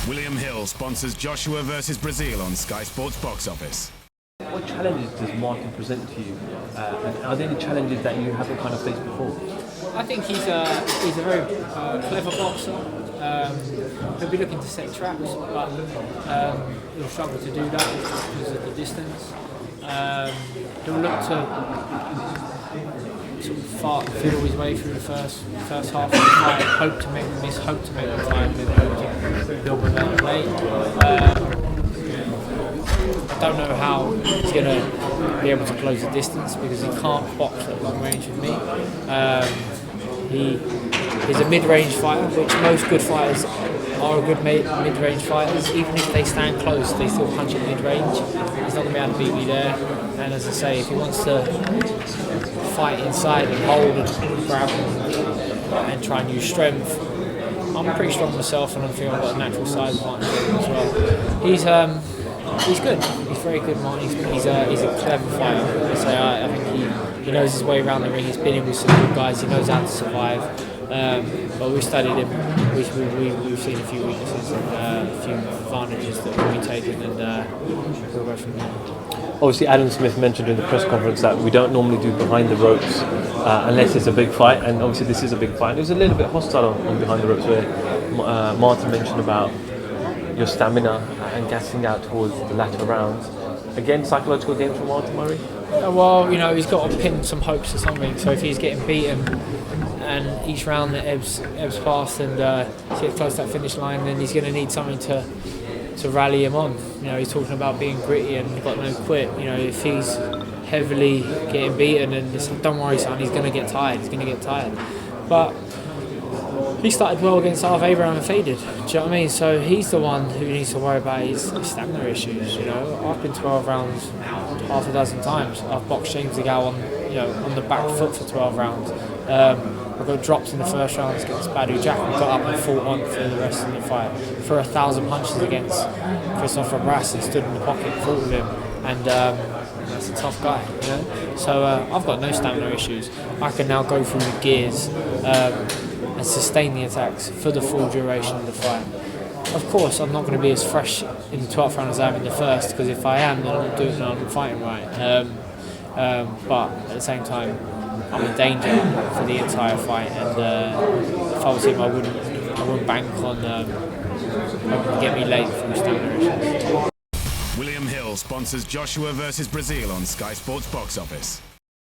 William Hill sponsors Joshua versus Brazil on Sky Sports Box Office. What challenges does Martin present to you? And are there any challenges that you haven't kind of faced before? I think he's a very clever boxer. He'll be looking to set traps, but he'll struggle to do that because of the distance. He'll look to sort of fiddle his way through the first half of the fight, hope to make the miss, hope to make the time, then hope to build momentum late. I don't know how he's going to be able to close the distance because he can't box at long range with me. He's a mid-range fighter, which most good fighters are good mid-range fighters. Even if they stand close, they still punch at mid-range. He's not going to be able to beat me there. And as I say, if he wants to fight inside and hold and grab and try and use strength, I'm pretty strong myself, and I feel I've got a natural size advantage as well. He's good. He's very good, Martin. He's a clever fighter. I think he knows his way around the ring. He's been in with some good guys. He knows how to survive. But we've studied him. We've seen a few weaknesses and a few advantages that will be taken, and we'll go from there. Obviously, Adam Smith mentioned in the press conference that we don't normally do behind the ropes unless it's a big fight, and obviously this is a big fight. It was a little bit hostile on behind the ropes where Martin mentioned about your stamina and gassing out towards the latter rounds. Again, psychological games from Martin Murray? Well, he's got to pin some hopes to something. So if he's getting beaten and each round that ebbs past and gets close to that finish line, then he's going to need something to rally him on. He's talking about being gritty and got no quit. If he's heavily getting beaten and it's like, don't worry, son, he's going to get tired. But he started well against Arv Abraham and faded. Do you know what I mean? So he's the one who needs to worry about his stamina issues. I've been 12 rounds half a dozen times. I've boxed James DeGale on the back foot for 12 rounds. I got dropped in the first round against Badu Jack and got up and fought on for the rest of the fight. For 1,000 punches against Christopher Brass and stood in the pocket, fought with him, and that's a tough guy. So I've got no stamina issues. I can now go through the gears and sustain the attacks for the full duration of the fight. Of course, I'm not going to be as fresh in the 12th round as I am in the first, because if I am, then I'm not doing it, I'm fighting right. But at the same time, I'm in danger for the entire fight, and if I was him, I wouldn't bank on hoping to get me late from stamina issues. William Hill sponsors Joshua versus Brazil on Sky Sports Box Office.